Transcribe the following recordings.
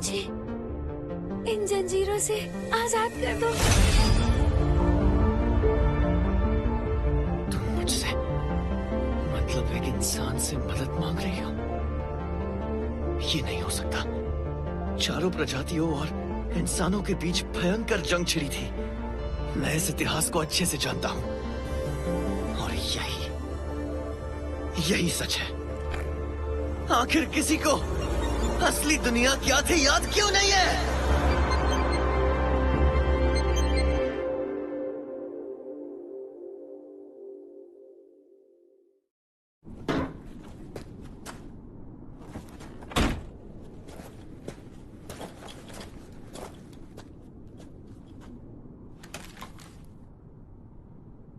मुझे इन जंजीरों से आजाद कर दो। तुम मुझसे मतलब एक इंसान से मदद मांग रही हो? ये नहीं हो सकता। चारों प्रजातियों और इंसानों के बीच भयंकर जंग छिड़ी थी। मैं इस इतिहास को अच्छे से जानता हूं और यही सच है। आखिर किसी को असली दुनिया क्या थी याद क्यों नहीं है?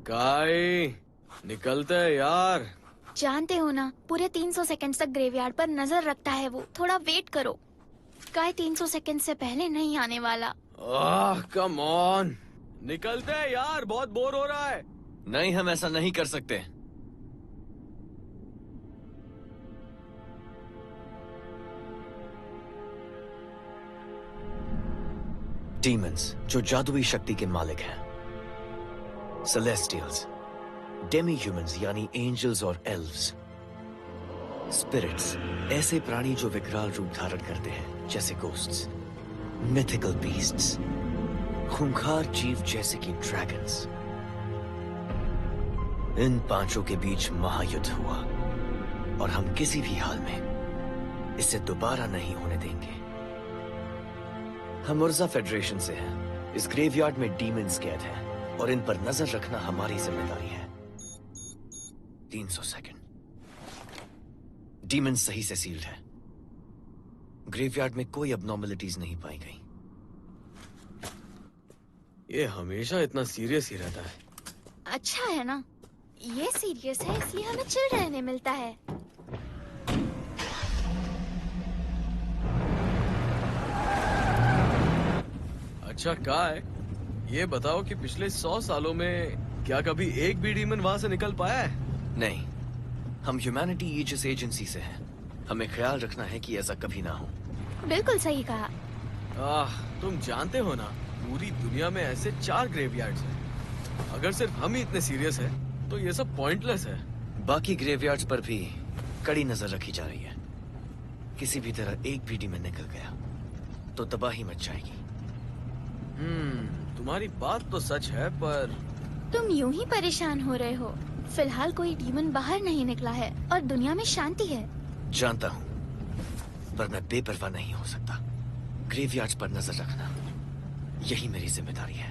काई, निकलते हैं यार। जानते हो ना, पूरे 300 सेकंड तक ग्रेवयार्ड पर नजर रखता है वो। थोड़ा वेट करो। काय 300 सेकंड से पहले नहीं आने वाला। कम ऑन, निकलते हैं यार, बहुत बोर हो रहा है। नहीं, हम ऐसा नहीं कर सकते। डीमंस जो जादुई शक्ति के मालिक हैं, सेलेस्टियल्स, डेमी ह्यूमंस यानी एंजल्स और एल्व्स, स्पिरिट्स ऐसे प्राणी जो विकराल रूप धारण करते हैं जैसे गोस्ट्स, मिथिकल बीस्ट्स, खूंखार जीव जैसे कि ड्रैगन्स। इन पांचों के बीच महायुद्ध हुआ और हम किसी भी हाल में इसे दोबारा नहीं होने देंगे। हम उर्जा फेडरेशन से हैं। इस ग्रेवयार्ड में डीमंस कैद हैं और इन पर नजर रखना हमारी जिम्मेदारी है। 300 सेकंड। डीमंस सही से सील्ड है। ग्रेवयार्ड में कोई अबनॉर्मलिटीज नहीं पाई गई। ये हमेशा इतना सीरियस ही रहता है। अच्छा है ना, ये सीरियस है इसलिए हमें चिल रहने मिलता है। अच्छा काय, ये बताओ कि पिछले 100 सालों में क्या कभी एक भी डीमन वहां से निकल पाया है? नहीं, हम ह्यूमैनिटी ईजिस एजेंसी से हैं। हमें ख्याल रखना है कि ऐसा कभी ना हो। बिल्कुल सही कहा। तुम जानते हो ना, पूरी दुनिया में ऐसे 4 ग्रेवयार्ड्स हैं। अगर सिर्फ हम ही इतने सीरियस हैं, तो ये सब पॉइंटलेस है। बाकी ग्रेवयार्ड्स पर भी कड़ी नजर रखी जा रही है। किसी भी तरह एक भी डीमन निकल गया तो तबाही मच जाएगी। तुम्हारी बात तो सच है, पर तुम यूं ही परेशान हो रहे हो। फिलहाल कोई डीमन बाहर नहीं निकला है और दुनिया में शांति है। जानता हूं, पर मैं बेपरवाह नहीं हो सकता। ग्रेवयार्ड्स पर नजर रखना यही मेरी जिम्मेदारी है।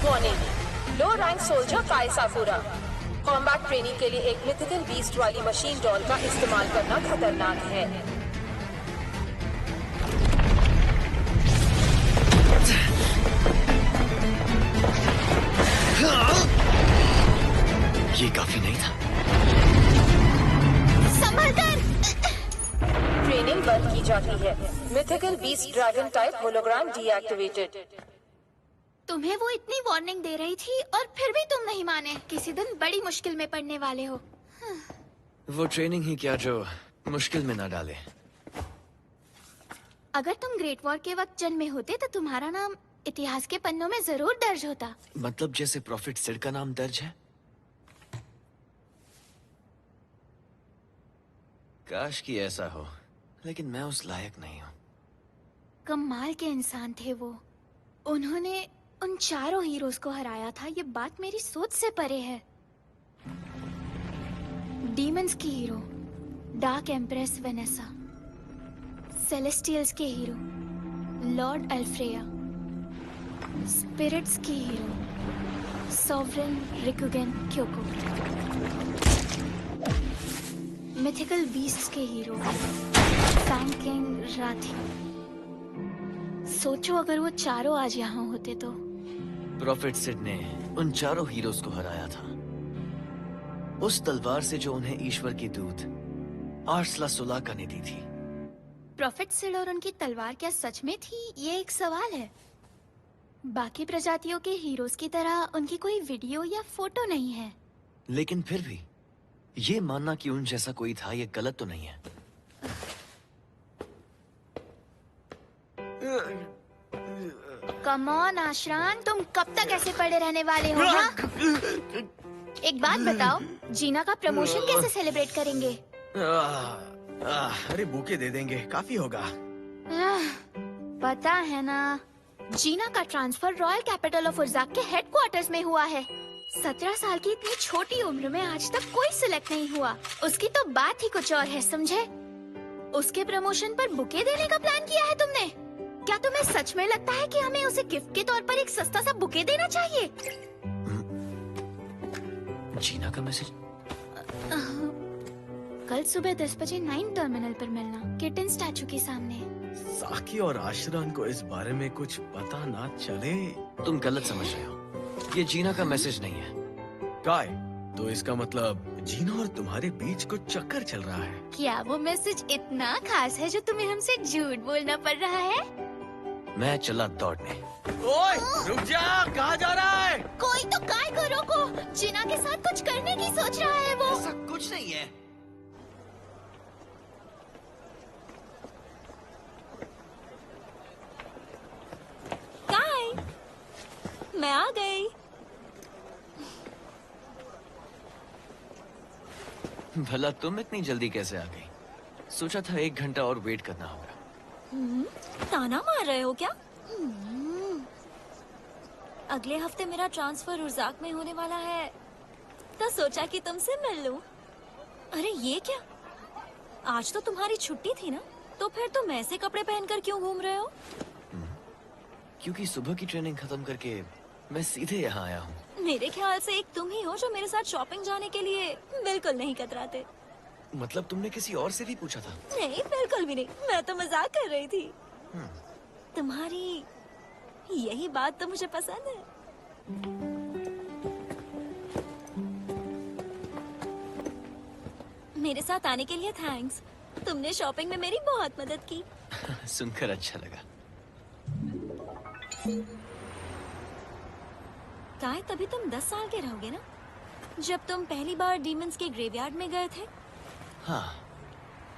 वार्निंग, लो रैंक सोल्जर काय साकुरा, कॉम्बैट ट्रेनिंग के लिए एक मिथिकल बीस्ट वाली मशीन डॉल का इस्तेमाल करना खतरनाक है। ये काफी नहीं था। संभल कर। ट्रेनिंग बंद की जाती है। Mythical beast dragon type hologram deactivated. तुम्हें वो इतनी वार्निंग दे रही थी और फिर भी तुम नहीं माने। किसी दिन बड़ी मुश्किल में पड़ने वाले हो। वो ट्रेनिंग ही क्या जो मुश्किल में ना डाले। अगर तुम ग्रेट वॉर के वक्त जन्मे होते तो तुम्हारा नाम इतिहास के पन्नों में जरूर दर्ज होता। मतलब जैसे प्रॉफिट सिड का नाम दर्ज है? काश कि ऐसा हो, लेकिन मैं उस लायक नहीं हूँ। कमाल के इंसान थे वो। उन्होंने उन चारों हीरोज को हराया था। ये बात मेरी सोच से परे है। डीमंस की hero dark empress Vanessa, celestials के हीरो लॉर्ड अल्फ्रेया, स्पिरिट्स की hero sovereign Rikugen Kyoko, mythical beasts के हीरो फैंग किंग राथी। सोचो अगर वो चारों आज यहाँ होते तो। प्रॉफिट सिड ने उन चारों हीरोज को हराया था उस तलवार से जो उन्हें ईश्वर की दूत आर्सला सुलाका ने दी थी। प्रॉफिट सिड और उनकी तलवार क्या सच में थी? ये एक सवाल है। बाकी प्रजातियों के हीरोज की तरह उनकी कोई वीडियो या फोटो नहीं है। लेकिन फिर भी ये मानना कि उन जैसा कोई था ये गलत तो नहीं है। कम ऑन आश्रान, तुम कब तक ऐसे पड़े रहने वाले हो? हाँ? एक बात बताओ, जीना का प्रमोशन कैसे सेलिब्रेट करेंगे? अरे बुके दे देंगे, काफी होगा। पता है ना, जीना का ट्रांसफर रॉयल कैपिटल ऑफ उर्जाक के हेडक्वार्टर्स में हुआ है। 17 साल की इतनी छोटी उम्र में आज तक कोई सिलेक्ट नहीं हुआ। उसकी तो बात ही कुछ और है, समझे? उसके प्रमोशन पर बुके देने का प्लान किया है तुमने? क्या तुम्हें सच में लगता है कि हमें उसे गिफ्ट के तौर पर एक सस्ता सा बुके देना चाहिए? जीना का मैसेज। कल सुबह 10 बजे 9 टर्मिनल पर मिलना, किटन स्टैचू के सामने। साकी और आश्रान को इस बारे में कुछ पता ना चले। तुम गलत समझ रहे हो, ये जीना का मैसेज नहीं है। काय, तो इसका मतलब जीना और तुम्हारे बीच कुछ चक्कर चल रहा है। क्या वो मैसेज इतना खास है जो तुम्हें हमसे झूठ बोलना पड़ रहा है? मैं चला दौड़ने। ओए, रुक जा, कहाँ जा रहा है? कोई तो काय को रोको, जीना के साथ कुछ करने की सोच रहा है वो। ऐसा कुछ नहीं है। काय, मैं आ गई। भला तुम इतनी जल्दी कैसे आ गई? सोचा था 1 घंटा और वेट करना होगा। ताना मार रहे हो क्या? अगले हफ्ते मेरा ट्रांसफर उर्जाक में होने वाला है, तो सोचा कि तुमसे मिल लूं। अरे ये क्या? आज तो तुम्हारी छुट्टी थी ना, तो फिर तुम ऐसे कपड़े पहनकर क्यों घूम रहे हो? क्योंकि सुबह की ट्रेनिंग खत्म करके मैं सीधे यहाँ आया हूँ। मेरे ख्याल से एक तुम ही हो जो मेरे साथ शॉपिंग जाने के लिए बिल्कुल नहीं कतराते। मतलब तुमने किसी और से भी पूछा था? नहीं, बिल्कुल भी नहीं, मैं तो मजाक कर रही थी। तुम्हारी यही बात तो मुझे पसंद है। मेरे साथ आने के लिए थैंक्स। तुमने शॉपिंग में मेरी बहुत मदद की। सुनकर अच्छा लगा। काय, तभी तुम 10 साल के रहोगे ना, जब तुम पहली बार डीमंस के ग्रेवयार्ड में गए थे? हाँ,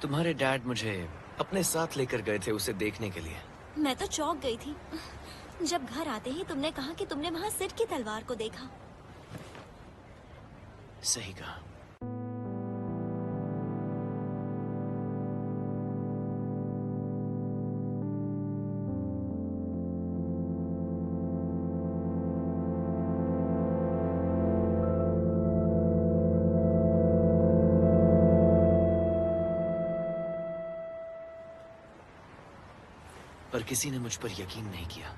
तुम्हारे डैड मुझे अपने साथ लेकर गए थे उसे देखने के लिए। मैं तो चौंक गई थी जब घर आते ही तुमने कहा कि तुमने वहाँ सिर की तलवार को देखा। सही कहा। पर किसी ने मुझ पर यकीन नहीं किया।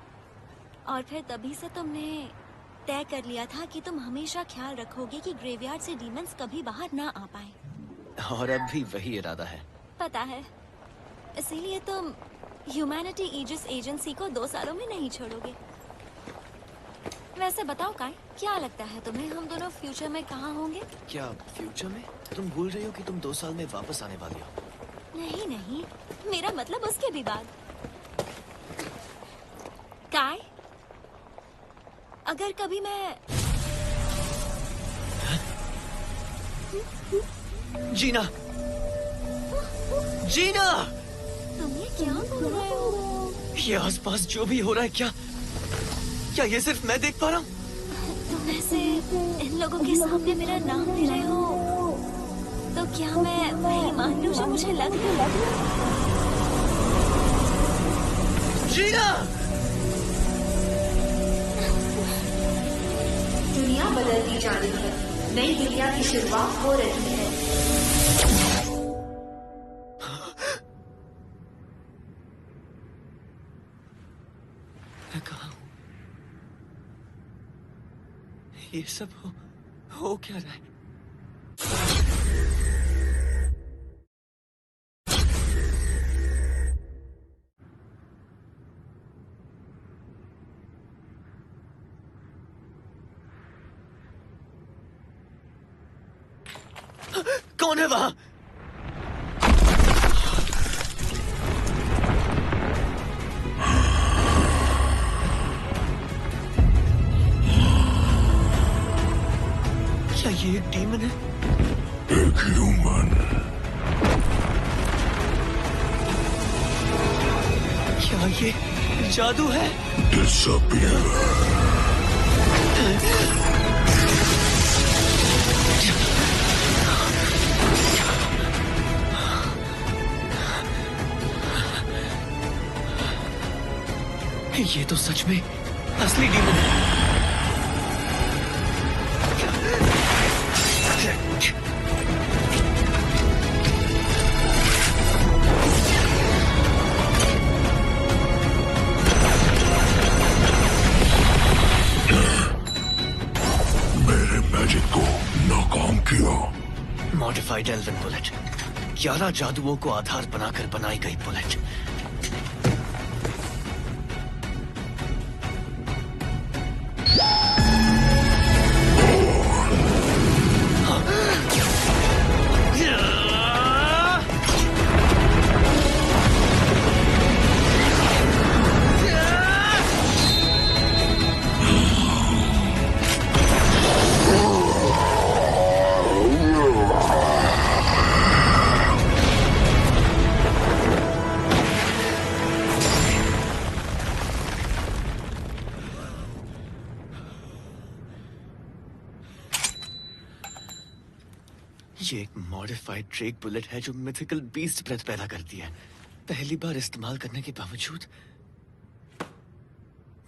और फिर तभी से तुमने तय कर लिया था कि तुम हमेशा ख्याल रखोगे कि ग्रेवयार्ड से डीमंस कभी बाहर ना आ पाए। और अब भी वही इरादा है। पता है, इसीलिए तुम ह्यूमैनिटी ईजिस एजेंसी को 2 सालों में नहीं छोड़ोगे। वैसे बताओ काय, क्या लगता है तुम्हें हम दोनों फ्यूचर में कहाँ होंगे? क्या फ्यूचर में? तुम भूल रही हो कि तुम 2 साल में वापस आने वाली हो। नहीं नहीं, मेरा मतलब उसके भी बाद। काय, अगर कभी मैं जीना, जीना, तुम ये क्या बोल रहे हो? ये आसपास जो भी हो रहा है, क्या ये सिर्फ मैं देख पा रहा हूँ? तुम ऐसे इन लोगों के सामने मेरा नाम ले रहे हो, तो क्या मैं वही मान लूं जो मुझे लग रहा है? जीना! दुनिया बदलती जा रही है, नई दुनिया की शुरुआत हो रही है। मैं कहाँ हूँ? ये सब हो क्या रहा है? कौन है वहां? ये एक डीमन है? एक ह्यूमन। क्या ये जादू है? डिसअपियर। ये तो सच में असली डीमन है। मेरे मैजिक को नाकाम किया। मॉडिफाइड एल्वन बुलेट, 11 जादुओं को आधार बनाकर बनाई गई बुलेट। ये एक मॉडिफाइड ड्रेक बुलेट है जो मिथिकल बीस्ट ब्रेथ पैदा करती है। पहली बार इस्तेमाल करने के बावजूद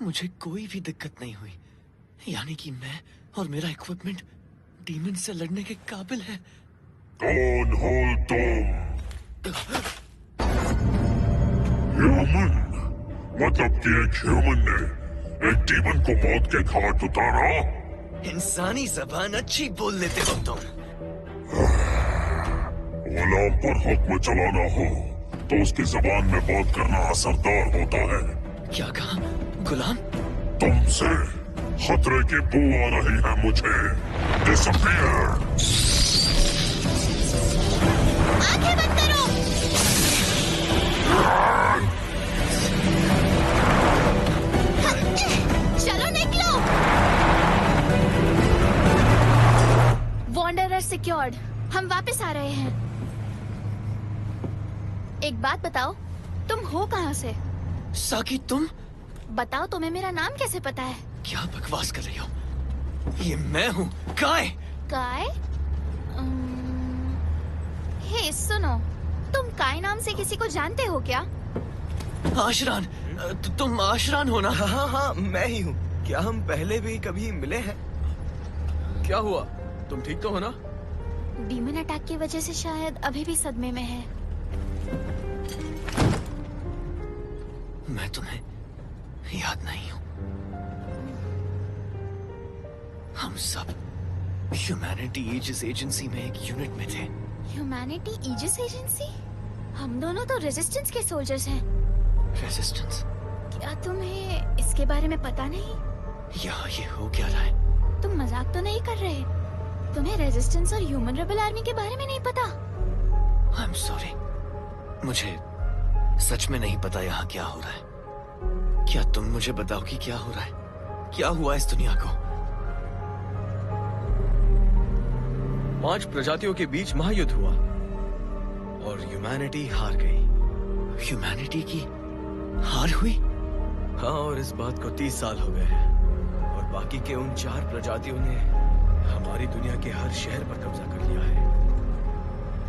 मुझे कोई भी दिक्कत नहीं हुई। यानी कि मैं और मेरा इक्विपमेंट डीमन से लड़ने के काबिल है। कौन हो तुम? ह्यूमन? मतलब कि एक ह्यूमन ने एक डीमन को मौत के घाट उतारा? इंसानी जबान अच्छी बोल लेते हो तुम। गुलाम पर हुक्म चलाना हो तो उसकी जबान में बात करना असरदार होता है। क्या कहा? गुलाम? तुमसे खतरे की बू आ रही है मुझे। डिसअपियर। आंखें बंद करो। चलो निकलो। वॉन्डरर सिक्योर्ड, हम वापस आ रहे हैं। एक बात बताओ, तुम हो कहाँ से? साकी तुम? बताओ, तुम्हें मेरा नाम कैसे पता है? क्या बकवास कर रही हो? ये मैं हूँ, काय। काय? हे सुनो, तुम काय नाम से किसी को जानते हो क्या? आशरान, तुम आशरान हो ना? हाँ हाँ, मैं ही हूँ। क्या हम पहले भी कभी मिले हैं? क्या हुआ? तुम ठीक तो हो ना? डीमन अटैक की वजह से शायद अभी भी सदमे में है। मैं तुम्हें याद नहीं हूँ। हम सब ह्यूमैनिटी ईजिस एजेंसी में एक यूनिट में थे। Humanity Aegis agency? हम दोनों तो रेजिस्टेंस के सोल्जर्स हैं। रेजिस्टेंस? क्या तुम्हें इसके बारे में पता नहीं? यहाँ ये हो क्या रहा है? तुम मजाक तो नहीं कर रहे? तुम्हें रेजिस्टेंस और ह्यूमन रेबल आर्मी के बारे में नहीं पता? आई एम सॉरी, मुझे सच में नहीं पता यहाँ क्या हो रहा है। क्या तुम मुझे बताओ कि क्या हो रहा है? क्या हुआ इस दुनिया को? 5 प्रजातियों के बीच महायुद्ध हुआ और ह्यूमैनिटी हार गई। ह्यूमैनिटी की हार हुई? हाँ, और इस बात को 30 साल हो गए हैं और बाकी के उन 4 प्रजातियों ने हमारी दुनिया के हर शहर पर कब्जा कर लिया है।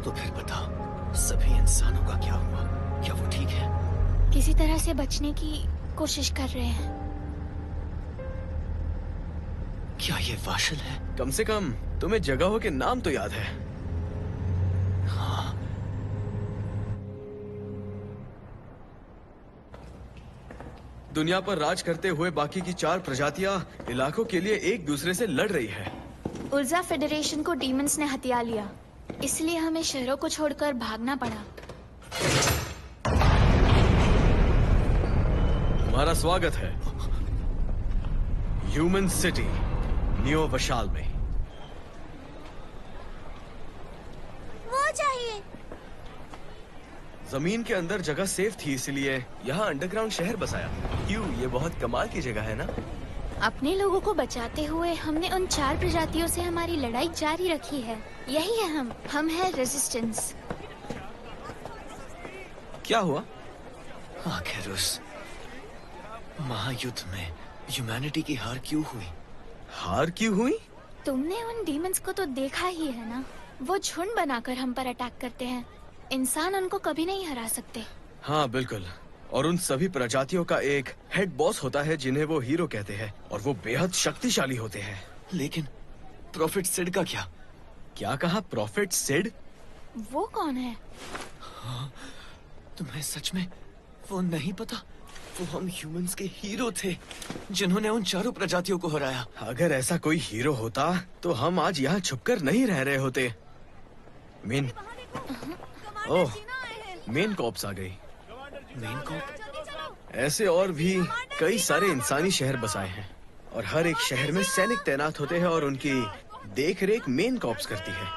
तो फिर बताओ, सभी इंसानों का क्या हुआ? क्या वो ठीक है? किसी तरह से बचने की कोशिश कर रहे हैं। क्या ये वाशल है? कम से कम तुम्हें जगहों के नाम तो याद है। हाँ। दुनिया पर राज करते हुए बाकी की 4 प्रजातियां इलाकों के लिए एक दूसरे से लड़ रही है। उर्जा फेडरेशन को डीमंस ने हथिया लिया, इसलिए हमें शहरों को छोड़कर भागना पड़ा। तुम्हारा स्वागत है ह्यूमन सिटी न्यू वशाल में। वो चाहिए। जमीन के अंदर जगह सेफ थी, इसलिए यहाँ अंडरग्राउंड शहर बसाया। क्यों, ये बहुत कमाल की जगह है ना? अपने लोगों को बचाते हुए हमने उन 4 प्रजातियों से हमारी लड़ाई जारी रखी है। यही है हम है रेजिस्टेंस। क्या हुआ? आखिर उस महायुद्ध में ह्यूमैनिटी की हार क्यों हुई? हार क्यों हुई? तुमने उन डीमंस को तो देखा ही है ना, वो झुंड बनाकर हम पर अटैक करते हैं। इंसान उनको कभी नहीं हरा सकते। हाँ बिल्कुल, और उन सभी प्रजातियों का एक हेड बॉस होता है जिन्हें वो हीरो कहते हैं, और वो बेहद शक्तिशाली होते हैं। लेकिन प्रॉफिट सिड का क्या? क्या कहा? प्रॉफिट सिड? वो कौन है? तुम्हें सच में वो नहीं पता? वो हम ह्यूमंस के हीरो थे जिन्होंने उन 4 प्रजातियों को हराया। अगर ऐसा कोई हीरो होता तो हम आज यहाँ छुपकर नहीं रह रहे होते। मेन ओह, मेन कॉप्स आ गई। Main cop? ऐसे और भी कई सारे इंसानी शहर बसाए हैं, और हर एक शहर में सैनिक तैनात होते हैं और उनकी देख रेख मेन कॉप्स करती है।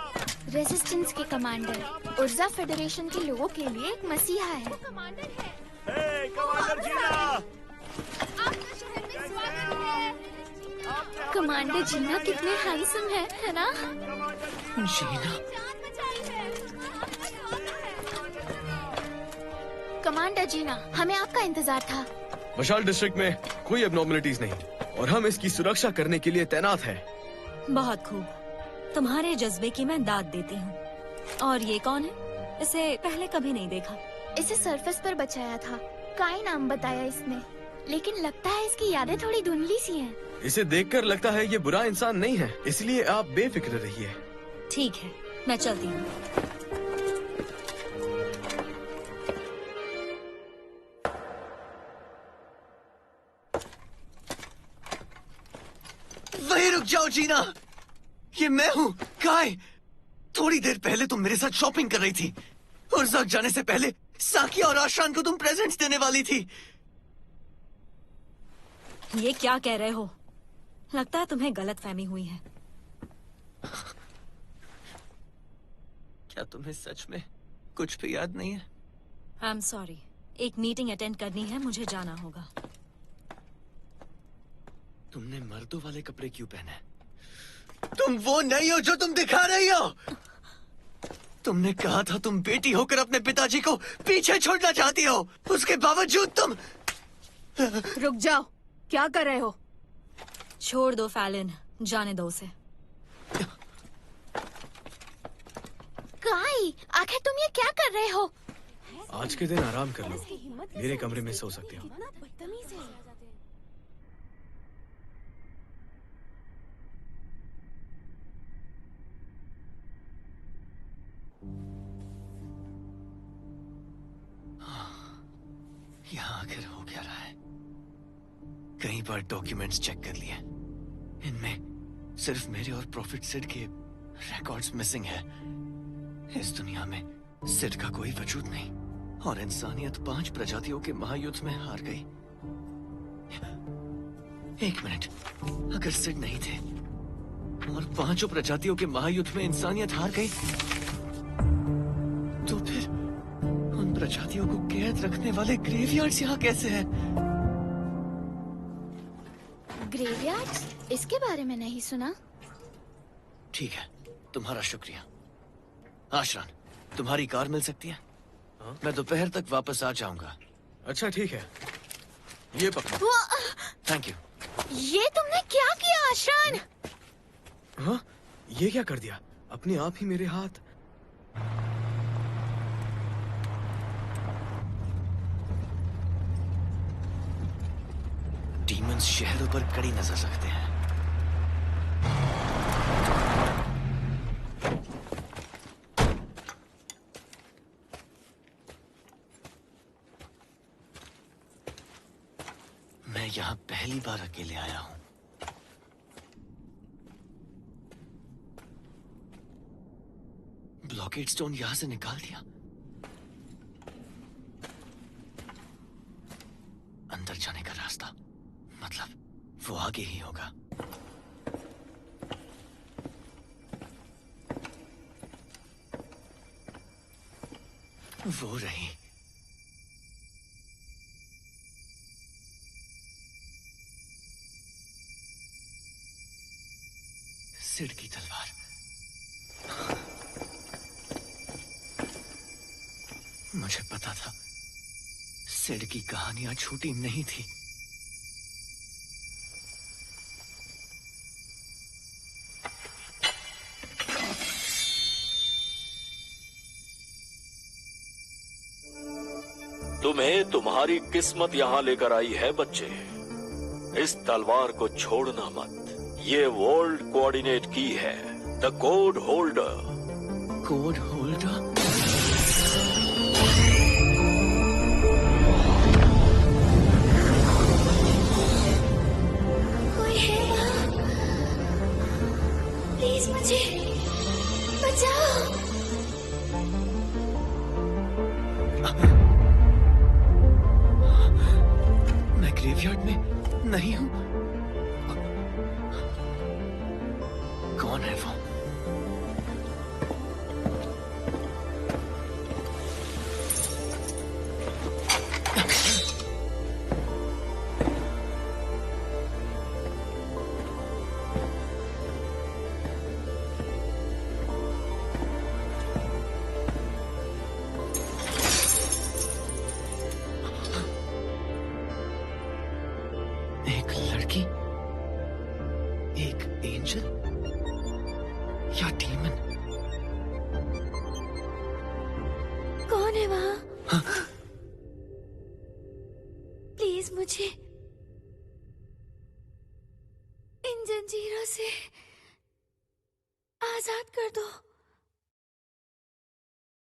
रेजिस्टेंस के कमांडर उर्जा फेडरेशन के लोगों के लिए एक मसीहा है। कमांडर जीना कितने हैंडसम है ना? जीना? कमांडर जीना, हमें आपका इंतजार था। मशाल डिस्ट्रिक्ट में कोई एबनॉर्मलिटीज नहीं, और हम इसकी सुरक्षा करने के लिए तैनात हैं। बहुत खूब, तुम्हारे जज्बे की मैं दाद देती हूँ। और ये कौन है? इसे पहले कभी नहीं देखा। इसे सरफेस पर बचाया था, काई नाम बताया इसने, लेकिन लगता है इसकी यादें थोड़ी धुंधली सी हैं। इसे देखकर लगता है ये बुरा इंसान नहीं है, इसलिए आप बेफिक्र रहिए। ठीक है, मैं चलती हूँ। वहीं रुक जाओ जीना, ये मैं हूँ काय। थोड़ी देर पहले तुम मेरे साथ शॉपिंग कर रही थी, और जग जाने से पहले साकिया और आशान को तुम प्रेजेंट्स देने वाली थी। ये क्या कह रहे हो? लगता है तुम्हें गलतफहमी हुई है। क्या तुम्हें सच में कुछ भी याद नहीं है? आई एम सॉरी, एक मीटिंग अटेंड करनी है, मुझे जाना होगा। तुमने मर्दों वाले कपड़े क्यों पहने? तुम वो नहीं हो जो तुम दिखा रही हो। तुमने कहा था तुम बेटी होकर अपने पिताजी को पीछे छोड़ना चाहती हो, उसके बावजूद तुम। रुक जाओ, क्या कर रहे हो? छोड़ दो फैलन, जाने दो उसे। काई, आखिर तुम ये क्या कर रहे हो? आज के दिन आराम कर लो, मेरे कमरे में सो सकते हो। यहाँ आखिर हो क्या रहा है? कई बार डॉक्यूमेंट्स चेक कर लिए, इनमें सिर्फ मेरे और प्रॉफिट सिड के रिकॉर्ड्स मिसिंग है। इस दुनिया में सिड का कोई वजूद नहीं, और इंसानियत 5 प्रजातियों के महायुद्ध में हार गई। एक मिनट, अगर सिड नहीं थे और 5 प्रजातियों के महायुद्ध में इंसानियत हार गई, तो फिर उन प्रजातियों को कैद रखने वाले ग्रेवयार्ड्स यहाँ कैसे हैं? ग्रेवयार्ड्स? इसके बारे में नहीं सुना। ठीक है, तुम्हारा शुक्रिया। आशरान, तुम्हारी कार मिल सकती है? मैं दोपहर तक वापस आ जाऊंगा। अच्छा ठीक है, ये पकड़ो। Thank you. ये तुमने क्या किया आशरान? हाँ, ये क्या कर दिया? अपने आप ही मेरे हाथ। डीमंस शहरों पर कड़ी नजर रखते हैं। मैं यहाँ पहली बार अकेले आया हूँ। ब्लॉकेड स्टोन यहाँ से निकाल दिया। अंदर जाने का रास्ता, मतलब वो आगे ही होगा। वो रही। सिड की तलवार। मुझे पता था सिड की कहानियां झूठी नहीं थी। तुम्हें तुम्हारी किस्मत यहाँ लेकर आई है बच्चे। इस तलवार को छोड़ना मत। ये वर्ल्ड कोऑर्डिनेट की है, the code holder. Code holder? कोई है वहाँ? प्लीज मुझे बचाओ। मैं ग्रेवयार्ड में नहीं हूं। कौन है वो? एक लड़की, एक एंजल या डीमन? कौन है वहाँ? प्लीज मुझे इन जंजीरों से आजाद कर दो।